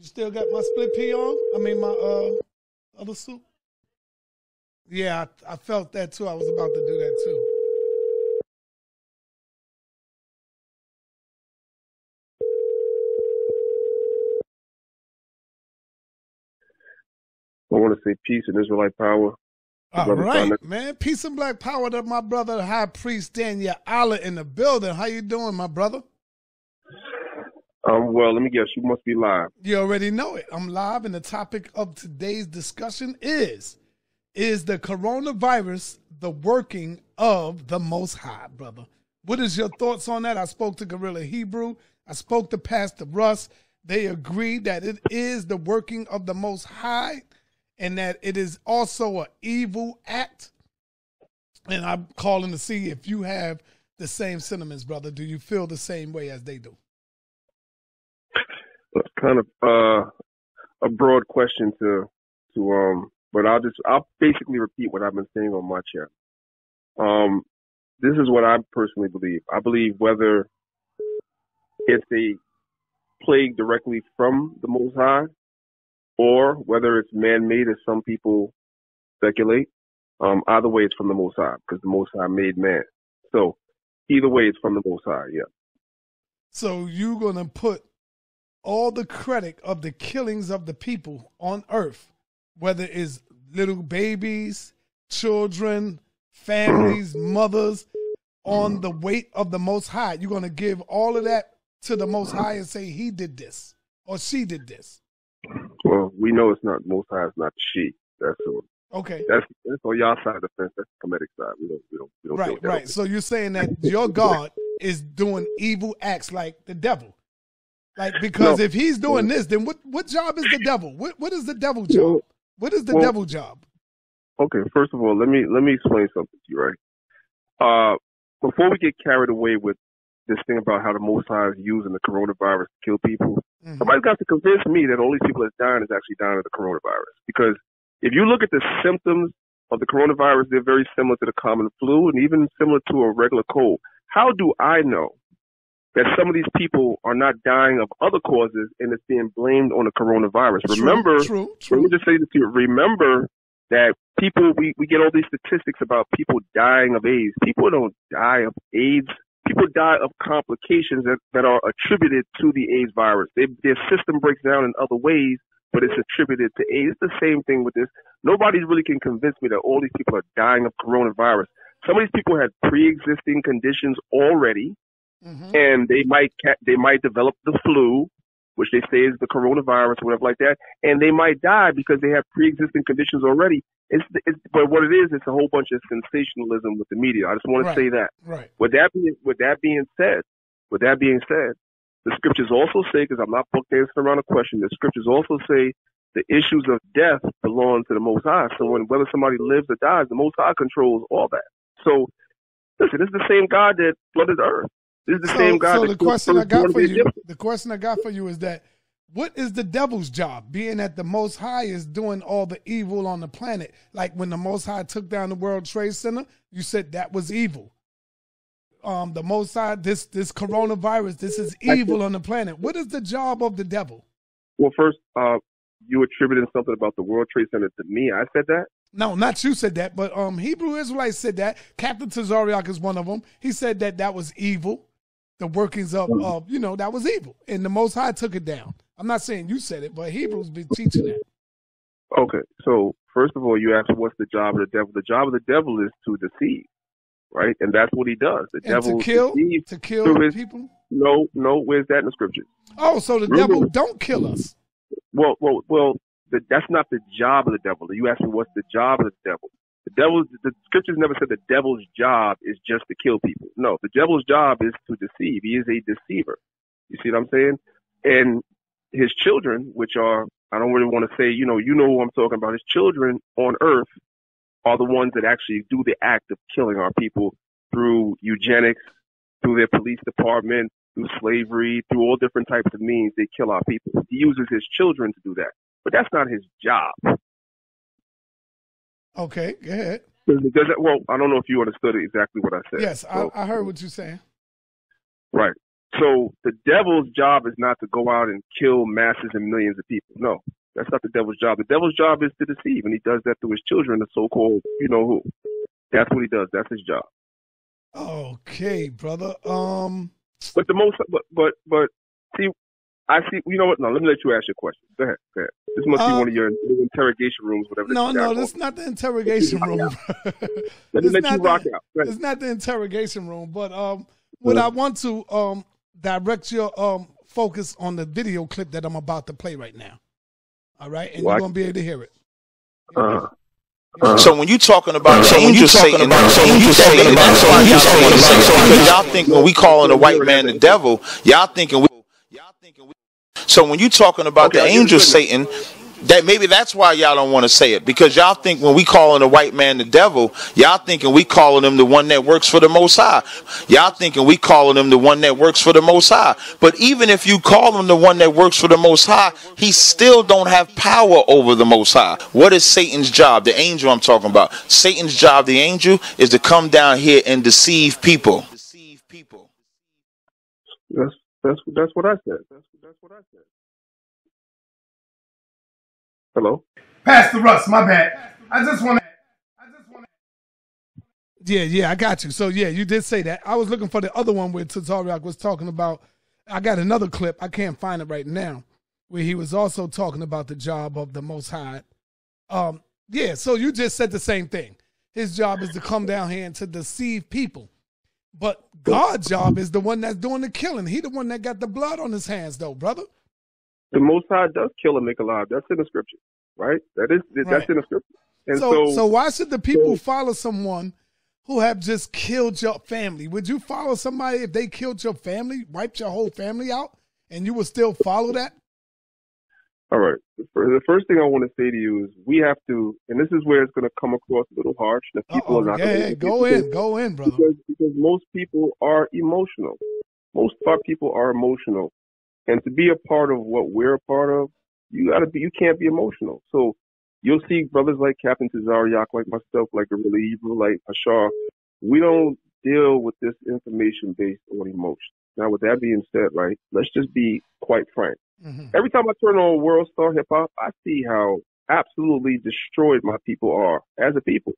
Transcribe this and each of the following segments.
You still got my split pea on? I mean, my other suit? Yeah, I felt that too. I was about to do that too. I want to say peace and Israelite power. All right, man. Peace and black power to my brother, High Priest Danyaahla in the building. How you doing, my brother? Well, let me guess. You must be live. You already know it. I'm live, and the topic of today's discussion is the coronavirus the working of the Most High, brother? What is your thoughts on that? I spoke to Gorilla Hebrew. I spoke to Pastor Russ. They agreed that it is the working of the Most High and that it is also an evil act. And I'm calling to see if you have the same sentiments, brother. Do you feel the same way as they do? That's kind of a broad question but I'll basically repeat what I've been saying on my channel. This is what I personally believe. I believe whether it's a plague directly from the Most High or whether it's man-made, as some people speculate, either way it's from the Most High because the Most High made man. So either way it's from the Most High, yeah. So you're going to put all the credit of the killings of the people on earth, whether it's little babies, children, families, mothers, on the weight of the Most High. You're going to give all of that to the Most High and say he did this or she did this. Well, we know it's not Most High, it's not she. That's all. Okay. That's on y'all side of the fence. That's the Kemetic side. We don't right, right. So you're saying that your God is doing evil acts like the devil. Like, because if he's doing this, then what job is the devil? What is the devil job? What is the devil job? Okay, first of all, let me explain something to you, right? Before we get carried away with this thing about how the Most High is using the coronavirus to kill people, somebody's got to convince me that all these people that's dying is actually dying of the coronavirus. Because if you look at the symptoms of the coronavirus, they're very similar to the common flu and even similar to a regular cold. How do I know that some of these people are not dying of other causes and it's being blamed on the coronavirus? Remember, let me just say this to you. Remember that people, we get all these statistics about people dying of AIDS. People don't die of AIDS. People die of complications that are attributed to the AIDS virus. Their system breaks down in other ways, but it's attributed to AIDS. It's the same thing with this. Nobody really can convince me that all these people are dying of coronavirus. Some of these people had pre-existing conditions already, and they might develop the flu, which they say is the coronavirus or whatever like that, and they might die because they have pre-existing conditions already. But what it is, it's a whole bunch of sensationalism with the media. I just want to say that. Right. With that being said, the scriptures also say, because I'm not book dancing around a question, the scriptures also say the issues of death belong to the Most High. So whether somebody lives or dies, the Most High controls all that. So listen, this is the same God that flooded the earth. This is the same God. So the question I got for you is that, what is the devil's job, being that the Most High is doing all the evil on the planet? Like when the Most High took down the World Trade Center, you said that was evil. The Most High, this coronavirus, this is evil on the planet. What is the job of the devil? Well, first, you attributing something about the World Trade Center to me. I said that? No, not you said that, but Hebrew Israelites said that. Captain Tazariak is one of them. He said that was evil. The workings of that was evil. And the Most High took it down. I'm not saying you said it, but Hebrews been teaching that. Okay, so first of all, you asked what's the job of the devil. The job of the devil is to deceive, right? And that's what he does. The devil to kill people? No, where's that in the scriptures? Oh, so the devil don't kill us. Well, that's not the job of the devil. You asked me what's the job of the devil. The scriptures never said the devil's job is just to kill people. No, the devil's job is to deceive. He is a deceiver. You see what I'm saying? And his children, which are, I don't really want to say, you know who I'm talking about. His children on earth are the ones that actually do the act of killing our people through eugenics, through their police department, through slavery, through all different types of means. They kill our people. He uses his children to do that. But that's not his job. Okay, go ahead. Well, I don't know if you understood exactly what I said. Yes, I heard what you're saying. Right. So the devil's job is not to go out and kill masses and millions of people. No, that's not the devil's job. The devil's job is to deceive, and he does that through his children, the so-called, you know who. That's what he does. That's his job. Okay, brother. But the most, but see, I see. You know what? No, let me let you ask your question. Go ahead. Go ahead. This must be one of your interrogation rooms, whatever. No, this is not the interrogation room. Let me let you rock out. It's not the interrogation room, but what I want to direct your focus on the video clip that I'm about to play right now. All right, and you're gonna be able to hear it. So when you talking about angel Satan, that's why y'all don't want to say so, because y'all think when we calling a white man the devil, y'all thinking we. So when you talking about the angel Satan, that maybe that's why y'all don't want to say it, because y'all think when we calling a white man the devil, y'all thinking we calling him the one that works for the Most High. Y'all thinking we calling him the one that works for the Most High. But even if you call him the one that works for the Most High, he still don't have power over the Most High. What is Satan's job? The angel I'm talking about. Satan's job, the angel, is to come down here and deceive people. That's what I said. That's what I said. Hello? Pastor Russ, my bad. I just want to. Yeah, I got you. So, yeah, you did say that. I was looking for the other one where Tazariak was talking about. I got another clip. I can't find it right now, where he was also talking about the job of the Most High. Yeah, so you just said the same thing. His job is to come down here and to deceive people. But God's job is the one that's doing the killing. He the one that got the blood on his hands, though, brother. The Most High does kill and make alive. That's in the scripture, right? That's in the scripture. And so why should the people follow someone who have just killed your family? Would you follow somebody if they killed your family, wiped your whole family out, and you would still follow that? All right. The first thing I want to say to you is we have to, and this is where it's going to come across a little harsh. The people are not go in, brother. Because most people are emotional. Most of our people are emotional. And to be a part of what we're a part of, you can't be emotional. So you'll see brothers like Captain Tazariak, like myself, like a really Hebrew, like Hashar. We don't deal with this information based on emotion. Now, with that being said, right, let's just be quite frank. Mm-hmm. Every time I turn on World Star Hip Hop, I see how absolutely destroyed my people are as a people.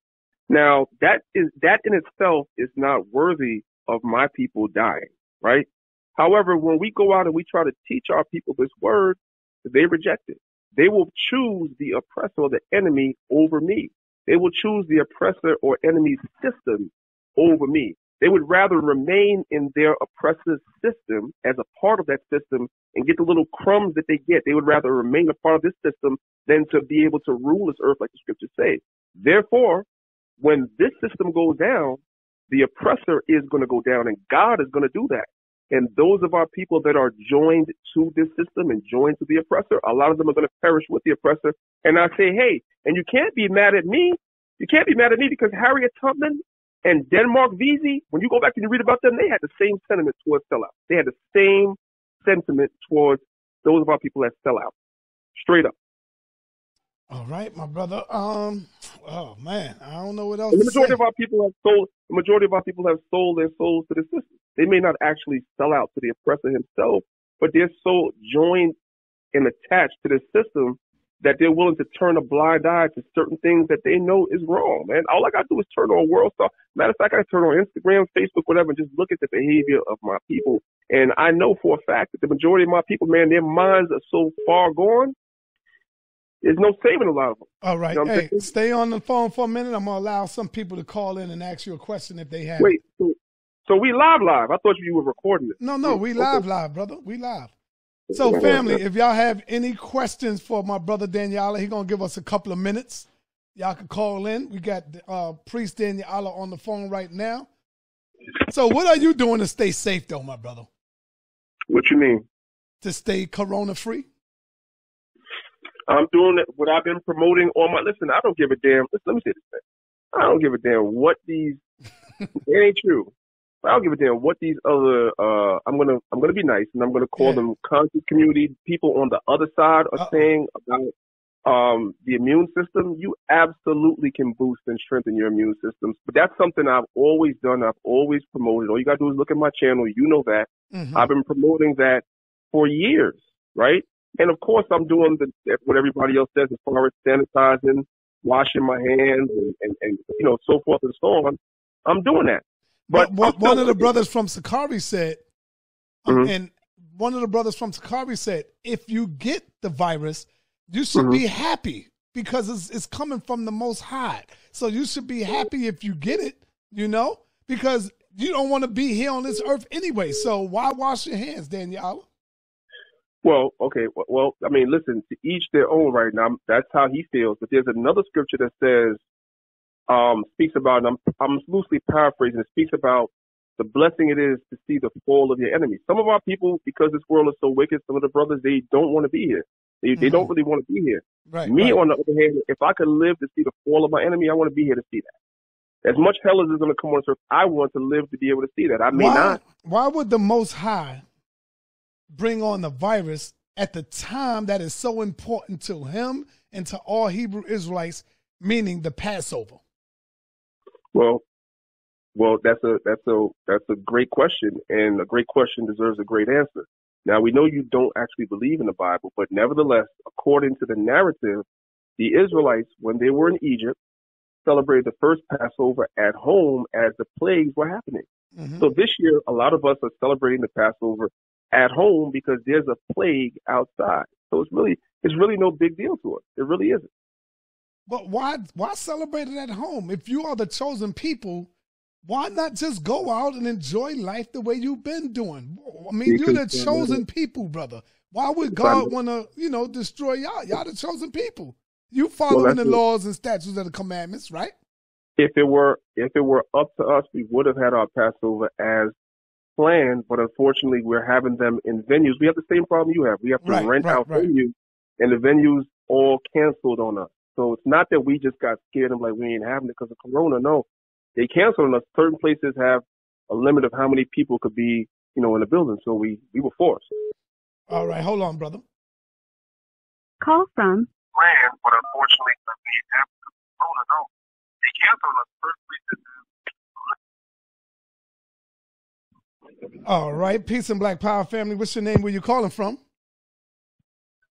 Now, that in itself is not worthy of my people dying, right? However, when we go out and we try to teach our people this word, they reject it. They will choose the oppressor or the enemy over me. They will choose the oppressor or enemy's system over me. They would rather remain in their oppressive system as a part of that system and get the little crumbs that they get. They would rather remain a part of this system than to be able to rule this earth like the scriptures say. Therefore, when this system goes down, the oppressor is going to go down, and God is going to do that. And those of our people that are joined to this system and joined to the oppressor, a lot of them are going to perish with the oppressor. And I say, hey, and you can't be mad at me. You can't be mad at me because Harriet Tubman and Denmark Vesey, when you go back and you read about them, they had the same sentiment towards sellout. They had the same sentiment towards those of our people that sell out. Straight up. All right, my brother. Oh man, I don't know what else. And the majority of our people have sold. The majority of our people have sold their souls to the system. They may not actually sell out to the oppressor himself, but they're so joined and attached to the system that they're willing to turn a blind eye to certain things that they know is wrong, man. All I got to do is turn on World Star. Matter of fact, I turn on Instagram, Facebook, whatever, and just look at the behavior of my people. And I know for a fact that the majority of my people, man, their minds are so far gone, there's no saving a lot of them. All right. You know hey, stay on the phone for a minute. I'm going to allow some people to call in and ask you a question if they have. Wait, so we live? I thought you were recording it. No, we live, brother. We live. So, family, if y'all have any questions for my brother Danyaahla, he's going to give us a couple of minutes. Y'all can call in. We got Priest Danyaahla on the phone right now. So what are you doing to stay safe, though, my brother? What you mean? To stay corona-free? I'm doing what I've been promoting on my... Listen, I don't give a damn. Let me say this thing. I don't give a damn what these... It ain't true. I don't give a damn what these other, I'm gonna be nice and I'm gonna call them conscious community people on the other side are saying about the immune system, you absolutely can boost and strengthen your immune systems. But that's something I've always done. I've always promoted. All you got to do is look at my channel. You know that. Mm-hmm. I've been promoting that for years, right? And of course, I'm doing what everybody else does as far as sanitizing, washing my hands, and so forth and so on. I'm doing that. But one of the brothers from Sakari said, and one of the brothers from Sakari said, if you get the virus, you should be happy because it's coming from the Most High. So you should be happy if you get it, because you don't want to be here on this earth anyway. So why wash your hands, Danyaahla? Well, okay. Well, I mean, listen, to each their own right now. That's how he feels. But there's another scripture that says, speaks about, and I'm loosely paraphrasing, it speaks about the blessing it is to see the fall of your enemies. Some of our people, because this world is so wicked, some of the brothers, they don't want to be here. They don't really want to be here. Right, on the other hand, if I could live to see the fall of my enemy, I want to be here to see that. As much hell as is going to come on earth, I want to live to be able to see that. I may not. Why would the Most High bring on the virus at the time that is so important to him and to all Hebrew Israelites, meaning the Passover? Well, that's a great question, and a great question deserves a great answer. Now, we know you don't actually believe in the Bible, but nevertheless, according to the narrative, the Israelites, when they were in Egypt, celebrated the first Passover at home as the plagues were happening. Mm-hmm. So this year, a lot of us are celebrating the Passover at home because there's a plague outside. So it's really no big deal to us. It really isn't. But why celebrate it at home? If you are the chosen people, why not just go out and enjoy life the way you've been doing? I mean, you're the chosen people, brother. Why would God want to, destroy y'all? Y'all the chosen people. You following the laws and statutes of the commandments, right? If it were up to us, we would have had our Passover as planned, but unfortunately, we're having them in venues. We have the same problem you have. We have to rent out venues, and the venues all canceled on us. So it's not that we just got scared and like we ain't having it because of Corona. No, they canceled on us. Certain places have a limit of how many people could be, in the building. So we were forced. All right, hold on, brother. Call from. But unfortunately, Corona, no, they canceled on us. All right, peace and Black Power family. What's your name? Where you calling from?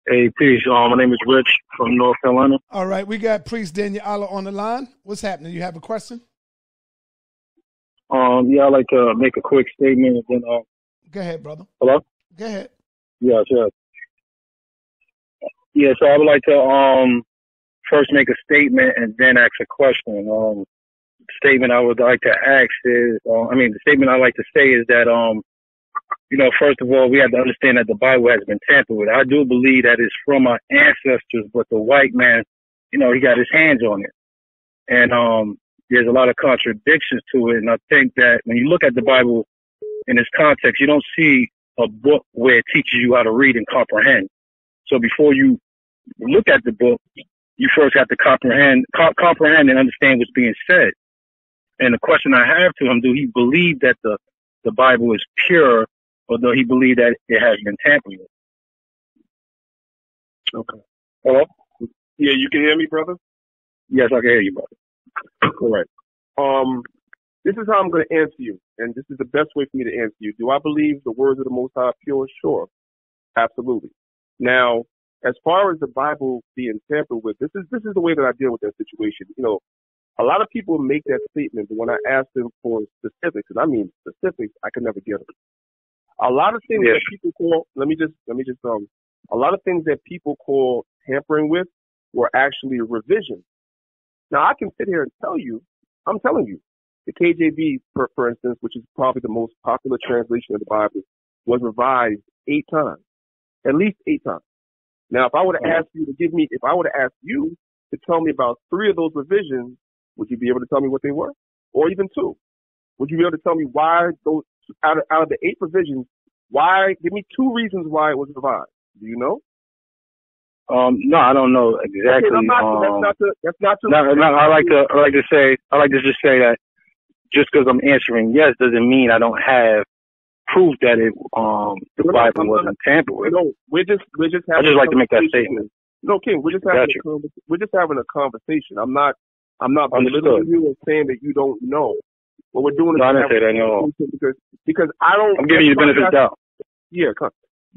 Hey, peace. My name is Rich from North Carolina. All right, we got Priest Danyaahla on the line. What's happening? You have a question? Yeah, I'd like to make a quick statement and then. Go ahead, brother. Hello? Go ahead. Yes. Yeah, so I would like to first make a statement and then ask a question. The statement I would like to ask is, the statement I like to say is that, first of all, we have to understand that the Bible has been tampered with. I do believe that it's from our ancestors, but the white man, he got his hands on it. And there's a lot of contradictions to it. And I think that when you look at the Bible in its context, you don't see a book where it teaches you how to read and comprehend. So before you look at the book, you first have to comprehend and understand what's being said. And the question I have to him, do he believe that the Bible is pure, or do he believe that it has been tampered with? Okay. Hello? Yeah, you can hear me, brother? Yes, I can hear you, brother. Correct. This is how I'm going to answer you, and this is the best way for me to answer you. Do I believe the words of the Most High are pure? Sure. Absolutely. Now, as far as the Bible being tampered with, this is the way that I deal with that situation. A lot of people make that statement, but when I ask them for specifics, and I mean specifics, I can never get them. A lot of things that people call, a lot of things that people call tampering with were actually revisions. Now, I can sit here and I'm telling you, the KJV, for instance, which is probably the most popular translation of the Bible, was revised 8 times, at least 8 times. Now, if I were to ask you to tell me about 3 of those revisions, would you be able to tell me what they were? Or even 2? Would you be able to tell me why those, out of the 8 revisions, give me 2 reasons why it was revised? Do you know? No, I don't know exactly. Okay, that's not too. I like to just say that just because I'm answering yes doesn't mean I don't have proof that the Bible wasn't tampered with. I just like to make that statement. No, King, we're just having a conversation. I'm not belittling you and saying that you don't know. What we're doing is I didn't say that, no. because I don't. I'm giving you the benefit of the doubt. Yeah,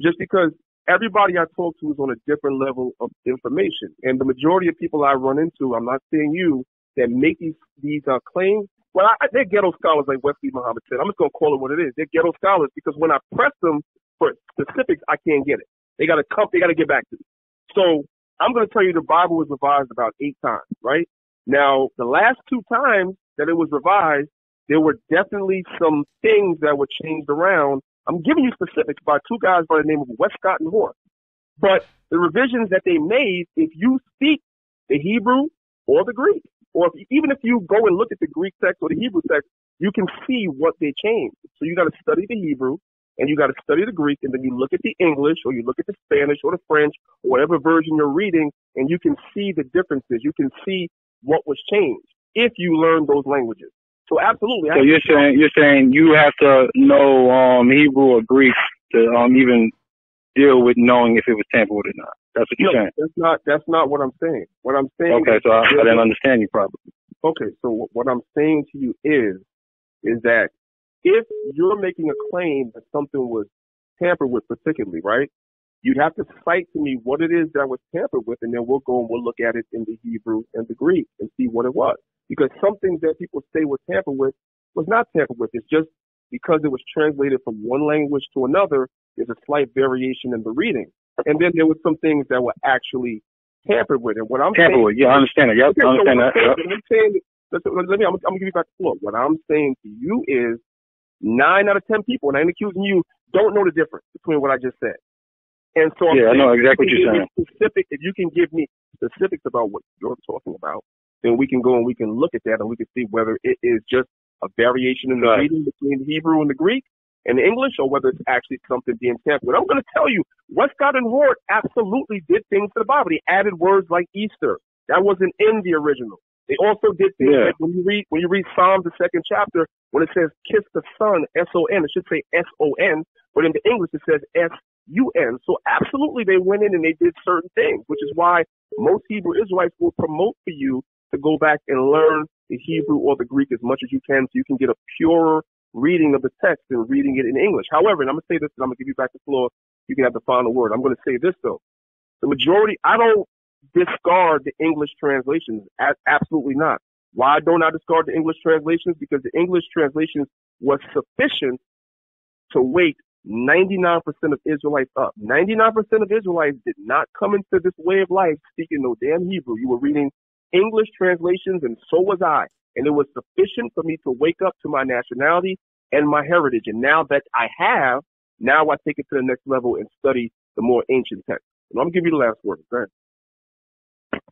just because everybody I talk to is on a different level of information, and the majority of people I run into, I'm not saying you, that make these claims. Well, they're ghetto scholars, like Wesley Muhammad said. I'm just gonna call it what it is. They're ghetto scholars because when I press them for specifics, I can't get it. They gotta get back to me. So I'm gonna tell you the Bible was revised about 8 times, right? Now, the last 2 times that it was revised, there were definitely some things that were changed around. I'm giving you specifics by 2 guys by the name of Westcott and Hort. But the revisions that they made, if you speak the Hebrew or the Greek, or even if you go and look at the Greek text or the Hebrew text, you can see what they changed. So you got to study the Hebrew and you got to study the Greek, and then you look at the English or you look at the Spanish or the French or whatever version you're reading, and you can see the differences. You can see what was changed if you learn those languages. So absolutely. So you're saying you have to know Hebrew or Greek to even deal with knowing if it was tampered with or not. That's what you're saying. That's not what I'm saying. What I'm saying. Okay, so I didn't understand you properly. Okay, so what I'm saying to you is that if you're making a claim that something was tampered with particularly, right, you'd have to cite to me what it is that was tampered with, and then we'll go and we'll look at it in the Hebrew and the Greek and see what it was. Because some things that people say were tampered with was not tampered with. It's just because it was translated from one language to another, there's a slight variation in the reading. And then there were some things that were actually tampered with. And what I'm tampered saying, with, yeah, I understand it. Yep, okay, I understand that. I'm gonna give you back the floor. What I'm saying to you is 9 out of 10 people, and I ain't accusing you, don't know the difference between what I just said. And so I know exactly what you're saying. If you can give me specifics about what you're talking about, then we can go and we can look at that and we can see whether it is just a variation in the reading between the Hebrew and the Greek and the English, or whether it's actually something being tampered with. I'm going to tell you, Westcott and Hort absolutely did things to the Bible. They added words like Easter. That wasn't in the original. They also did things like when you read Psalms, the 2nd chapter, when it says kiss the son, S-O-N, it should say S-O-N, but in the English it says S-U-N. So absolutely they went in and they did certain things, which is why most Hebrew Israelites will promote for you to go back and learn the Hebrew or the Greek as much as you can so you can get a purer reading of the text and reading it in English. However, and I'm going to say this and I'm going to give you back the floor. You can have the final word. I'm going to say this, though. The majority, I don't discard the English translations. Absolutely not. Why don't I discard the English translations? Because the English translations was sufficient to wake 99% of Israelites up. 99% of Israelites did not come into this way of life speaking no damn Hebrew. You were reading English translations, and so was I. And it was sufficient for me to wake up to my nationality and my heritage. And now that I have, now I take it to the next level and study the more ancient text. And I'm going to give you the last word. Go ahead.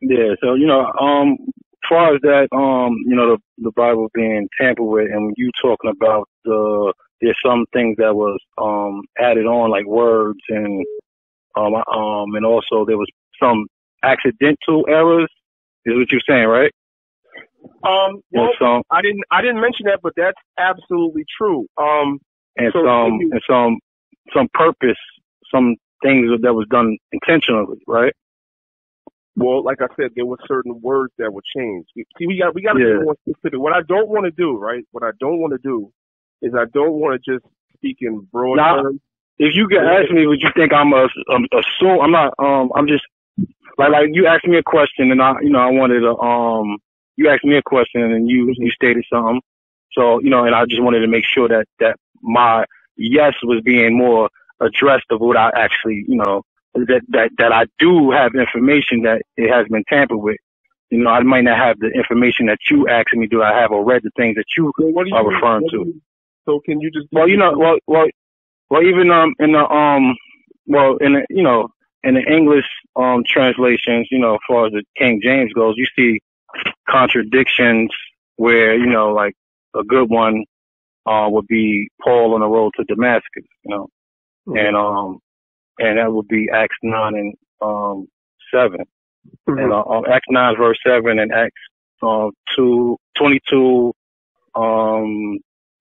Yeah, so, as far as that, the Bible being tampered with, and you talking about there's some things that was added on, like words, and also there was some accidental errors, is what you're saying, right? Well, I didn't mention that, but that's absolutely true. Some purpose, some things that was done intentionally, right? Well, like I said, there were certain words that were changed. See, we got to be more specific. What I don't want to do, right? What I don't want to do is I don't want to just speak in broad terms. If you could ask me what you think I'm assume, I'm not. I'm just like you asked me a question, and I wanted to you asked me a question and you stated something. So, and I just wanted to make sure that my yes was being more addressed of what I actually, that I do have information that it has been tampered with. I might not have the information that you asked me, do I have, or read the things that you are referring to. So can you just... Even in the English translations, as far as the King James goes, you see contradictions where, like a good one would be Paul on the road to Damascus, and that would be Acts 9 and 7. Mm-hmm. And Acts 9 verse 7 and Acts 22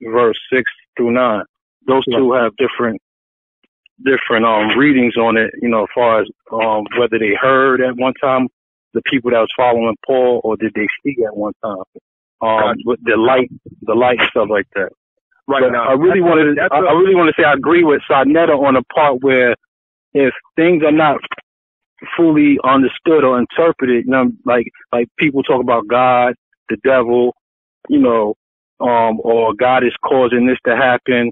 verse 6 through 9. Those two have different different readings on it, you know, as far as whether they heard at one time the people that was following Paul, or did they see at one time with the light and stuff like that. Right. But now, I really want to say I agree with Sarnetta on the part where if things are not fully understood or interpreted, you know, like people talk about God, the devil, you know, or God is causing this to happen.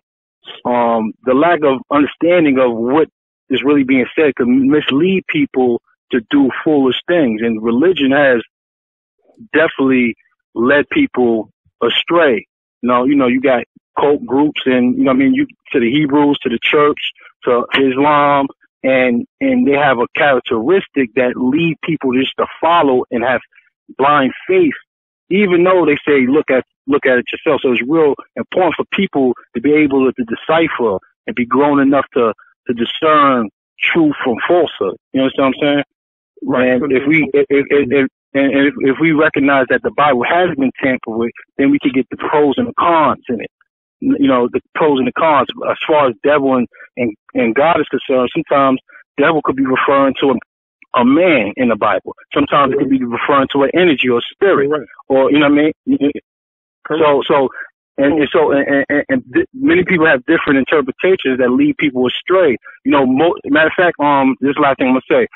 The lack of understanding of what is really being said can mislead people to do foolish things, and religion has definitely led people astray. You know, you got cult groups, and you know, I mean, you to the Hebrews, to the church, to Islam, and they have a characteristic that lead people just to follow and have blind faith, even though they say look at it yourself. So it's real important for people to be able to decipher and be grown enough to discern truth from falsehood. You know what I'm saying? Right. And if we recognize that the Bible has been tampered with, then we can get the pros and the cons in it. You know, the pros and the cons. As far as devil and God is concerned, sometimes devil could be referring to a man in the Bible. Sometimes it could be referring to an energy or spirit, or you know what I mean. So many people have different interpretations that lead people astray. You know, matter of fact, this is the last thing I'm gonna say.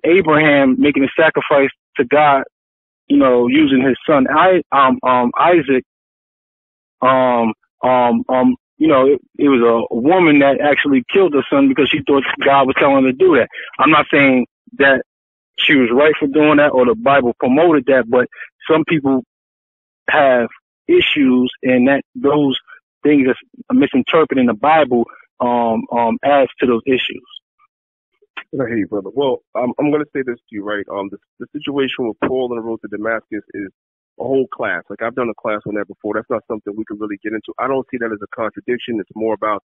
Abraham making a sacrifice to God, you know, using his son Isaac. You know, it was a woman that actually killed her son because she thought God was telling her to do that. I'm not saying that she was right for doing that or the Bible promoted that, but some people have issues, and that those things that's misinterpreting the Bible adds to those issues. I hear you, brother. Well, I'm going to say this to you, right? The situation with Paul on the road to Damascus is a whole class. Like, I've done a class on that before. That's not something we could really get into. I don't see that as a contradiction. It's more about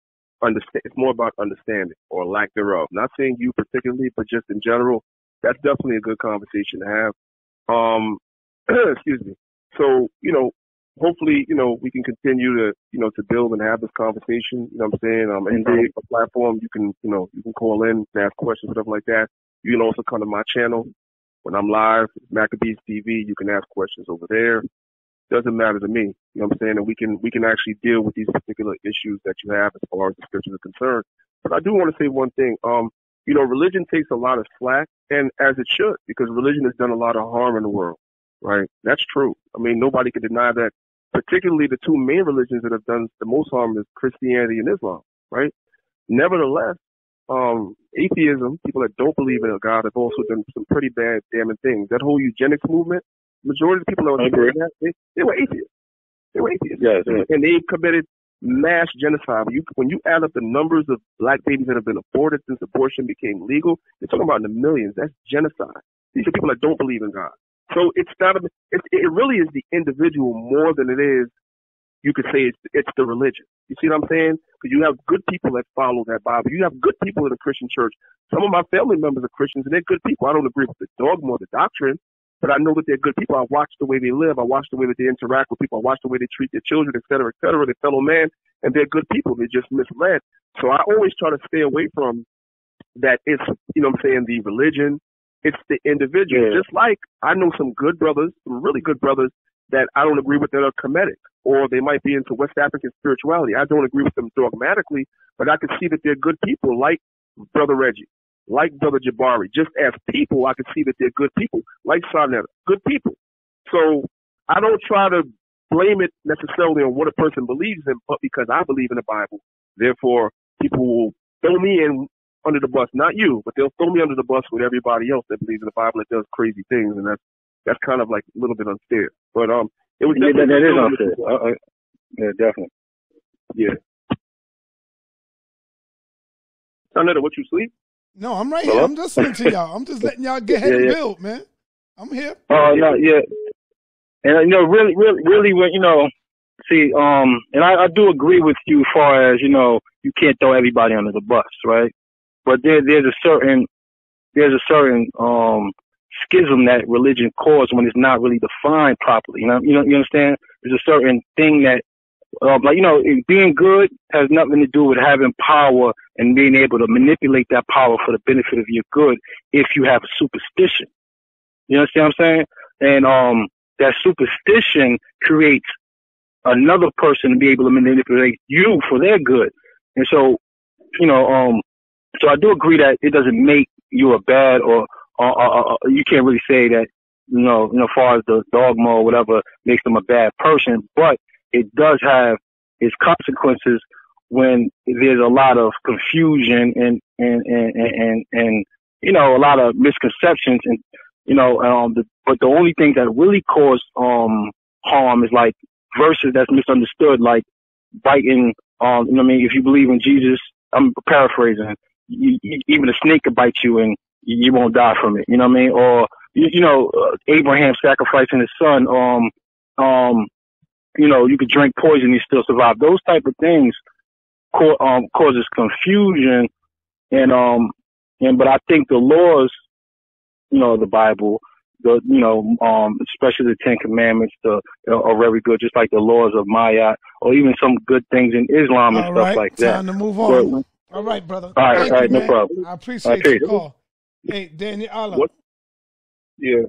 understanding or lack thereof. Not saying you particularly, but just in general. That's definitely a good conversation to have. Excuse me. So, you know, hopefully, you know, we can continue to, you know, to build and have this conversation. You know what I'm saying? And a platform you can call in and ask questions, whatever like that. You can also come to my channel when I'm live, Maccabeestv. You can ask questions over there. Doesn't matter to me. You know what I'm saying? And we can actually deal with these particular issues that you have as far as the scriptures are concerned. But I do want to say one thing. You know, religion takes a lot of slack, and as it should, because religion has done a lot of harm in the world, right? That's true. I mean, nobody can deny that. Particularly the two main religions that have done the most harm is Christianity and Islam, right? Nevertheless, atheism, people that don't believe in God, have also done some pretty bad, damning things. That whole eugenics movement, majority of the people that were doing that, they were atheists. They were atheists. Yes, and they committed mass genocide. When you add up the numbers of black babies that have been aborted since abortion became legal, you're talking about in the millions. That's genocide. These are people that don't believe in God. So it's not it really is the individual more than it is, you could say it's the religion. You see what I'm saying? Because you have good people that follow that Bible. You have good people in the Christian church. Some of my family members are Christians, and they're good people. I don't agree with the dogma or the doctrine, but I know that they're good people. I watch the way they live. I watch the way that they interact with people. I watch the way they treat their children, et cetera, their fellow man, and they're good people. They're just misled. So I always try to stay away from that. It's, you know what I'm saying, the religion. It's the individual. Yeah. Just like I know some good brothers, some really good brothers that I don't agree with that are Kemetic, or they might be into West African spirituality. I don't agree with them dogmatically, but I can see that they're good people, like Brother Reggie, like Brother Jabari. Just as people, I can see that they're good people, like Sarnetta, good people. So I don't try to blame it necessarily on what a person believes in, but because I believe in the Bible, therefore people will throw me in under the bus, not you, but they'll throw me under the bus with everybody else that believes in the Bible that does crazy things, and that's kind of like a little bit unfair. But it was definitely that is unfair. Yeah, definitely. Yeah. Sarnetta, what, you sleep? No, I'm right here. I'm just listening to y'all. I'm just letting y'all get ahead and build, man. I'm here. No, yeah. And you know, really, when you know, see, and I do agree with you as far as, you know, you can't throw everybody under the bus, right? But there's a certain schism that religion causes when it's not really defined properly. You understand? There's a certain thing that Like, being good has nothing to do with having power and being able to manipulate that power for the benefit of your good if you have a superstition. You understand what I'm saying? And that superstition creates another person to be able to manipulate you for their good. And so, so I do agree that it doesn't make you a bad or you can't really say that, as far as the dogma or whatever makes them a bad person, but it does have its consequences when there's a lot of confusion and a lot of misconceptions but the only thing that really cause harm is like verses that's misunderstood, like biting. If you believe in Jesus, I'm paraphrasing. Even a snake could bite you and you won't die from it. You know what I mean? Or Abraham sacrificing his son. You could drink poison, you still survive. Those type of things causes confusion, but I think the laws, the Bible, especially the Ten Commandments, are very good, just like the laws of Maya, or even some good things in Islam and stuff like that. Time to move on. All right, brother. All right, no problem. I appreciate your call. Hey, Danyaahla. Yeah.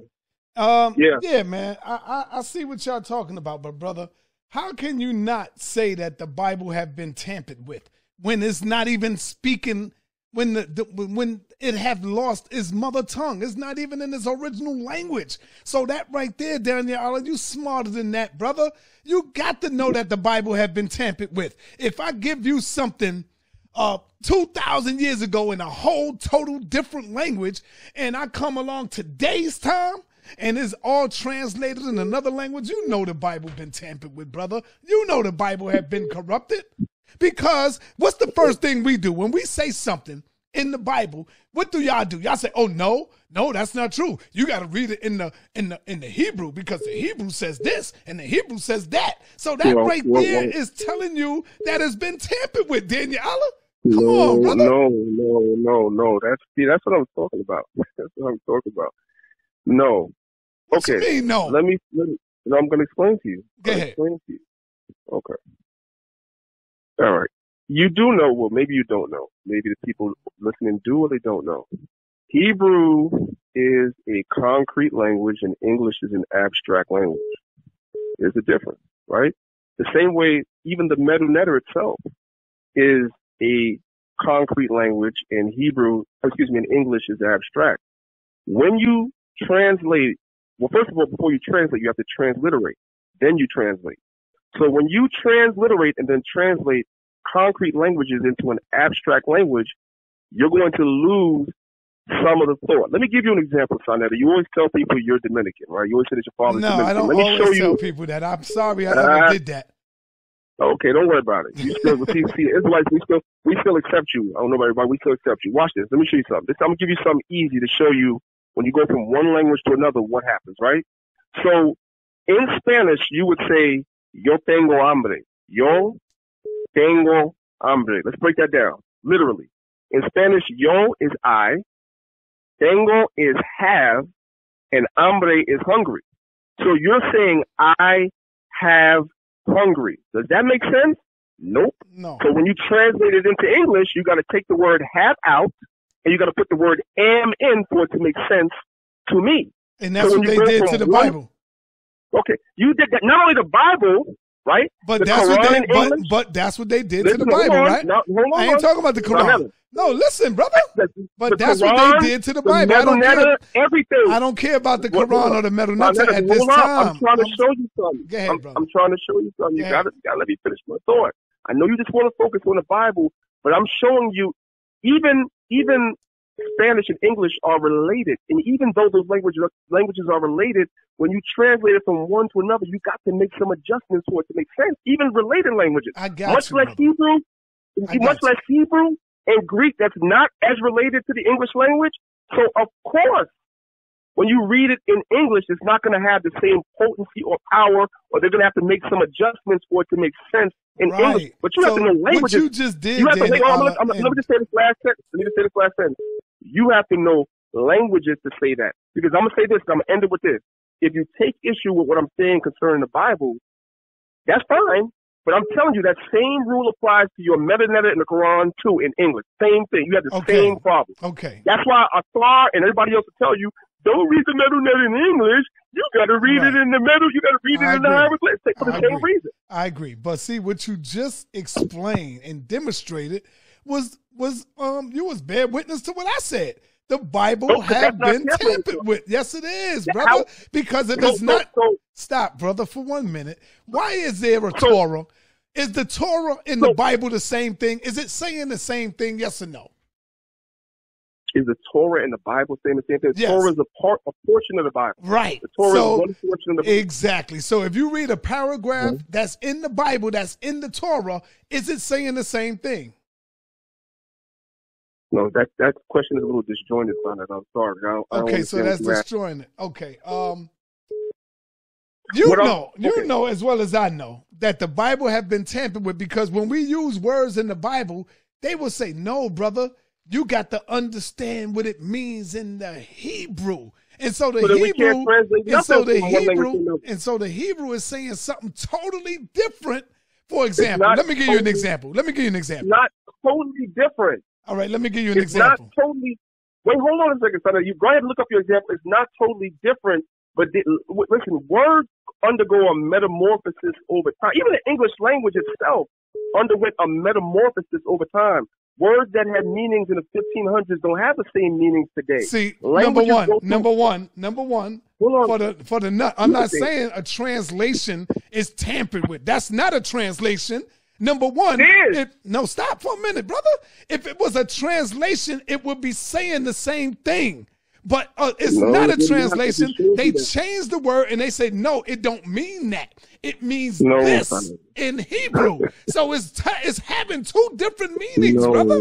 Yeah, man. I see what y'all talking about, but brother, how can you not say that the Bible have been tampered with when it's not even speaking, when when it have lost its mother tongue? It's not even in its original language. So that right there, Danyaahla, you smarter than that, brother. You got to know that the Bible have been tampered with. If I give you something 2,000 years ago in a whole total different language, and I come along today's time, and it's all translated in another language, you know the Bible been tampered with, brother. You know the Bible have been corrupted. Because what's the first thing we do? When we say something in the Bible, what do y'all do? Y'all say, oh, no, that's not true. You got to read it in the Hebrew, because the Hebrew says this and the Hebrew says that. So that there is telling you that it's been tampered with, Danyaahla. Come on, brother. No. That's what I'm talking about. That's what I'm talking about. No. What you mean, no? Let me I'm going to explain to you. Go ahead. Okay. All right. You do know, well, maybe you don't know. Maybe the people listening do or they don't know. Hebrew is a concrete language and English is an abstract language. There's a difference, right? The same way, even the Medu Neter itself is a concrete language and English is abstract. When you translate, well, first of all, before you translate, you have to transliterate. Then you translate. So when you transliterate and then translate concrete languages into an abstract language, you're going to lose some of the thought. Let me give you an example, Sonetta. You always tell people you're Dominican, right? You always say that your father's Dominican. No, I don't always tell people that. I'm sorry I ever did that. Okay, don't worry about it. You still see Israelites, we still accept you. I don't know about everybody, we still accept you. Watch this. Let me show you something. I'm gonna give you something easy to show you when you go from one language to another what happens, right? So in Spanish you would say yo tengo hambre. Yo tengo hambre. Let's break that down. Literally. In Spanish, yo is I, tengo is have, and hambre is hungry. So you're saying I have hungry. Does that make sense? Nope. No. So when you translate it into English, you got to take the word have out and you got to put the word am in for it to make sense to me. And that's what they did to the Bible. Okay. You did that. Not only the Bible, right? But that's what they did to the Bible, right? No, I ain't talking about the Quran. No, listen, brother. But that's Quran, what they did to the Bible. I don't care. Everything. I don't care about the Quran or the Medu Neter at this time. I'm trying to show you something. Go ahead, brother. I'm trying to show you something. You gotta let me finish my thought. I know you just want to focus on the Bible, but I'm showing you even Spanish and English are related, and even though those languages are related, when you translate it from one to another, you got to make some adjustments for it to make sense. Even related languages, much like Hebrew and Greek, that's not as related to the English language. So of course, when you read it in English, it's not going to have the same potency or power, or they're going to have to make some adjustments for it to make sense in English. But you have to know languages. What you just did, let me just say this last sentence. You have to know languages to say that. Because I'm going to say this, I'm going to end it with this. If you take issue with what I'm saying concerning the Bible, that's fine. But I'm telling you, that same rule applies to your metanoia in the Quran too in English. Same thing. You have the same problem. Okay. That's why Asar and everybody else will tell you, don't read the metanoia in English. You got to read it in the metal. You got to read it in the hieroglyphs for the same reason. I agree. But see, what you just explained and demonstrated was you was bear witness to what I said. The Bible have been tampered with. Yes, it is, brother. Because if it's not, stop, brother, for 1 minute. Why is there a Torah? Is the Torah in the Bible the same thing? Is it saying the same thing? Yes or no? Is the Torah in the Bible saying the same thing? Yes. Torah is a portion of the Bible. Right. The Torah is one portion of the Bible. Exactly. So if you read a paragraph that's in the Bible, that's in the Torah, is it saying the same thing? No, that question is a little disjointed, son. I'm sorry. I don't so that's disjointed. Okay. You know as well as I know that the Bible have been tampered with, because when we use words in the Bible, they will say, no, brother, you got to understand what it means in the Hebrew. And so the Hebrew is saying something totally different. For example, let me give you an example. Not totally different. All right, let me give you an example. Not totally. Wait, hold on a second, son. You go ahead and look up your example. It's not totally different, but listen, words undergo a metamorphosis over time. Even the English language itself underwent a metamorphosis over time. Words that had meanings in the 1500s don't have the same meanings today. See, number one. For the nut, I'm not saying a translation is tampered with. That's not a translation. Number one, no, stop for a minute, brother. If it was a translation, it would be saying the same thing. But it's not a translation. They changed the word and they say, no, it don't mean that. It means this in Hebrew. So it's having two different meanings, brother.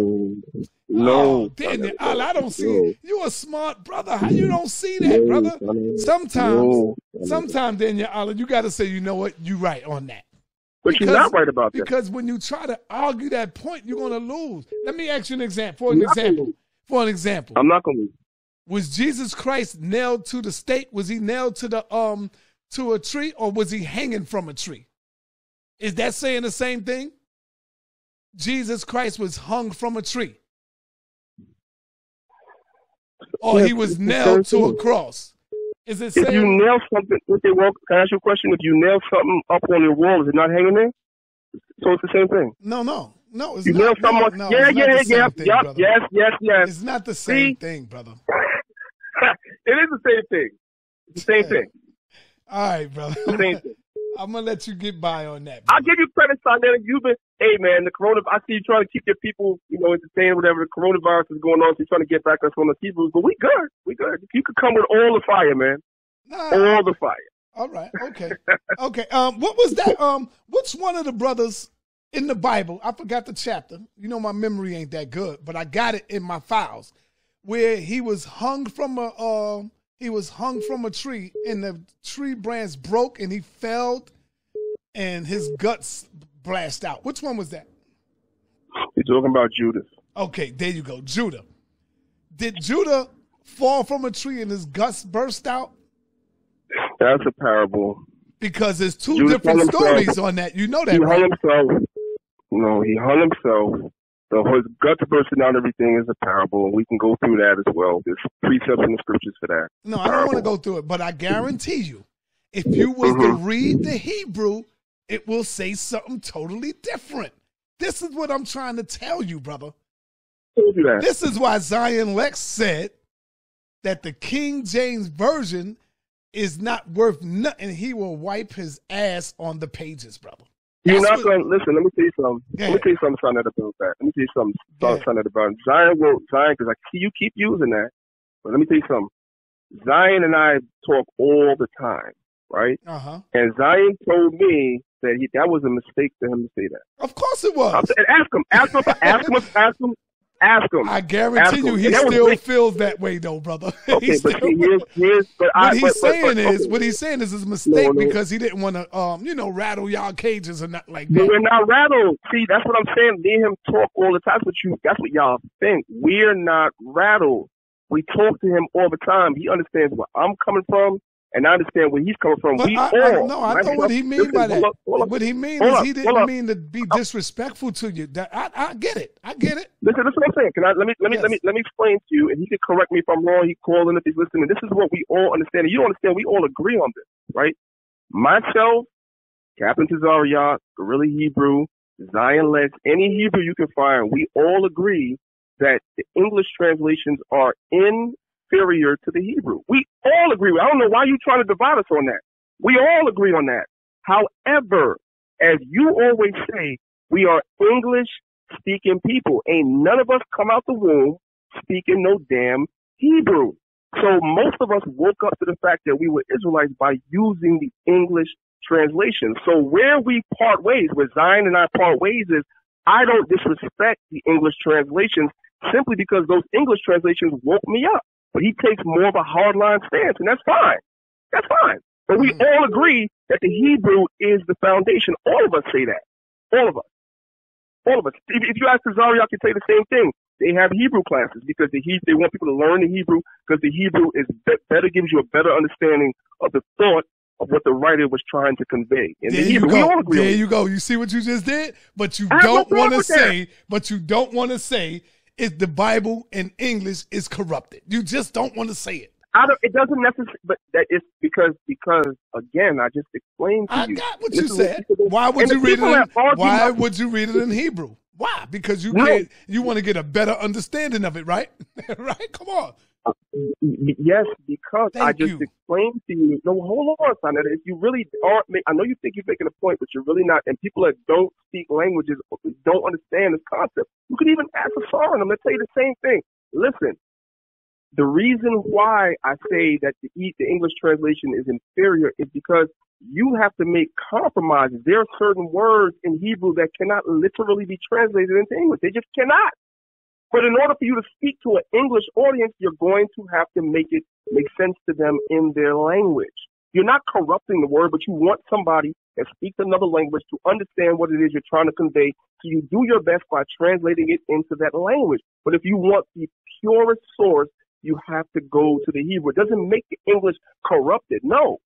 No, Danyaahla, I don't see. You a smart brother. How you don't see that, brother? Sometimes, Danyaahla, you got to say, you know what, you right on that. But you're not right about that. Because when you try to argue that point, you're going to lose. Let me ask you an example. For an example. I'm not going to lose. Was Jesus Christ nailed to the stake? Was he nailed to a tree, or was he hanging from a tree? Is that saying the same thing? Jesus Christ was hung from a tree. Or he was nailed to a cross. Is it saying? If you nail something, can I ask you a question? If you nail something up on your wall, is it not hanging there? So it's the same thing. No, it's you not. Nail someone, yes. It's not the same thing, brother. It is the same thing. It's the same thing. All right, brother. The same thing. I'm gonna let you get by on that, brother. I'll give you credit, son. You've been, hey man, the coronavirus. I see you trying to keep your people, entertained. Whatever the coronavirus is going on, so you're trying to get back us on the Hebrews. But we good. You could come with all the fire, man. All the fire. All right. Okay. Okay. What was that? Which one of the brothers in the Bible? I forgot the chapter. You know my memory ain't that good, but I got it in my files, where he was hung from a tree, and the tree branch broke, and he fell, and his guts blasted out. Which one was that? You're talking about Judas. Okay, there you go, Judah. Did Judah fall from a tree and his guts burst out? That's a parable. Because there's two different stories on that. You know that, right? He hung himself. No, he hung himself. His guts bursting out, everything is a parable. We can go through that as well. There's precepts in the scriptures for that. No, I don't want to go through it, but I guarantee you, if you was to read the Hebrew, it will say something totally different. This is what I'm trying to tell you, brother. Told you that. This is why Zion Lex said that the King James Version is not worth nothing. He will wipe his ass on the pages, brother. You're not going to listen. Let me tell you something. Let me tell you something, son, about that. Let me tell you something, son, about Zion. Because I see you keep using that. But let me tell you something. Zion and I talk all the time, right? And Zion told me that that was a mistake for him to say that. Of course it was. Ask him. I guarantee you, he still feels that way, though, brother. Okay, what he's saying is his mistake because he didn't want to, rattle y'all cages or nothing like that. We're not rattled. See, that's what I'm saying. Me and him talk all the time. That's what y'all think. We're not rattled. We talk to him all the time. He understands where I'm coming from. and I understand where he's coming from. But I know what he means by that. What he means is he didn't mean to be disrespectful to you. I get it. Listen, this is what I'm saying. Let me explain to you, and he can correct me if I'm wrong. He calling if he's listening. This is what we all understand. And you don't understand. We all agree on this, right? Myself, Captain Tazariot, Gorilla Hebrew, Zion Lex, any Hebrew you can find, we all agree that the English translations are inferior to the Hebrew. We all agree. I don't know why you're trying to divide us on that. We all agree on that. However, as you always say, we are English-speaking people. Ain't none of us come out the womb speaking no damn Hebrew. So most of us woke up to the fact that we were Israelites by using the English translation. So where we part ways, where Zion and I part ways is, I don't disrespect the English translations simply because those English translations woke me up. But he takes more of a hardline stance, and that's fine. That's fine. But we all agree that the Hebrew is the foundation. All of us say that. All of us. All of us. If you ask Tazari, I can say the same thing. They have Hebrew classes because they want people to learn the Hebrew because the Hebrew is better, gives you a better understanding of the thought of what the writer was trying to convey. And there you go. We all agree. There you go. You see what you just did? But you don't want to say, is the Bible in English is corrupted. You just don't want to say it. It doesn't necessarily, but that is because again, I just explained to you. I got what you said. Why would you read it? Why would you read it in Hebrew? Why? Because you want to get a better understanding of it, right? Right? Come on. Yes, because I just explained to you. No, hold on, son. If you really aren't, I know you think you're making a point, but you're really not. And people that don't speak languages don't understand this concept. You could even ask a song. I'm going to tell you the same thing. Listen, the reason why I say that the English translation is inferior is because you have to make compromises. There are certain words in Hebrew that cannot literally be translated into English. They just cannot. But in order for you to speak to an English audience, you're going to have to make it make sense to them in their language. You're not corrupting the word, but you want somebody that speaks another language to understand what it is you're trying to convey. So you do your best by translating it into that language. But if you want the purest source, you have to go to the Hebrew. It doesn't make the English corrupted. No,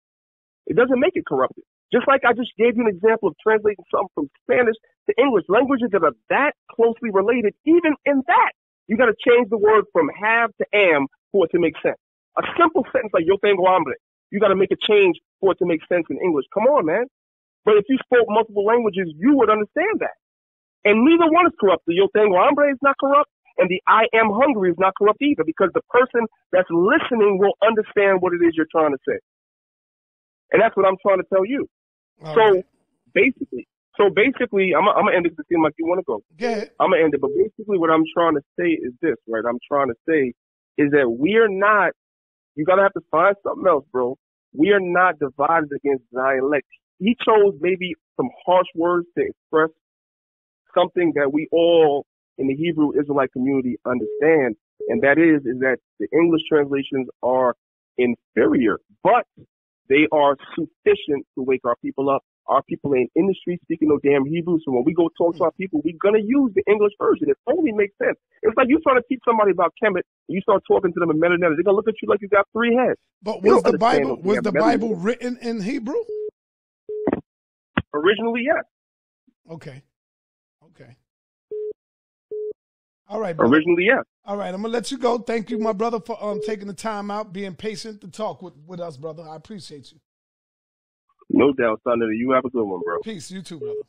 it doesn't make it corrupted. Just like I just gave you an example of translating something from Spanish to English, languages that are that closely related, even in that, you got to change the word from have to am for it to make sense. A simple sentence like yo tengo hambre, you got to make a change for it to make sense in English. Come on, man. But if you spoke multiple languages, you would understand that. And neither one is corrupt. The yo tengo hambre is not corrupt, and the I am hungry is not corrupt either, because the person that's listening will understand what it is you're trying to say. And that's what I'm trying to tell you. So basically, I'm gonna end it to seem like you want to go. Yeah. I'm gonna end it, but basically, what I'm trying to say is this, right? I'm trying to say is that we're not. You gotta have to find something else, bro. We are not divided against Zion Lex. He chose maybe some harsh words to express something that we all in the Hebrew Israelite community understand, and that is that the English translations are inferior, but they are sufficient to wake our people up. Our people ain't in the street speaking no damn Hebrew, so when we go talk to our people, we're going to use the English version. It only makes sense. It's like you trying to teach somebody about Kemet, and you start talking to them in meta-netta. They're going to look at you like you got three heads. But was the Bible written in Hebrew? Originally, yes. Okay. All right, brother. Originally, yes. All right, I'm going to let you go. Thank you, my brother, for taking the time out, being patient to talk with us, brother. I appreciate you. No doubt, son. You have a good one, bro. Peace. You too, brother.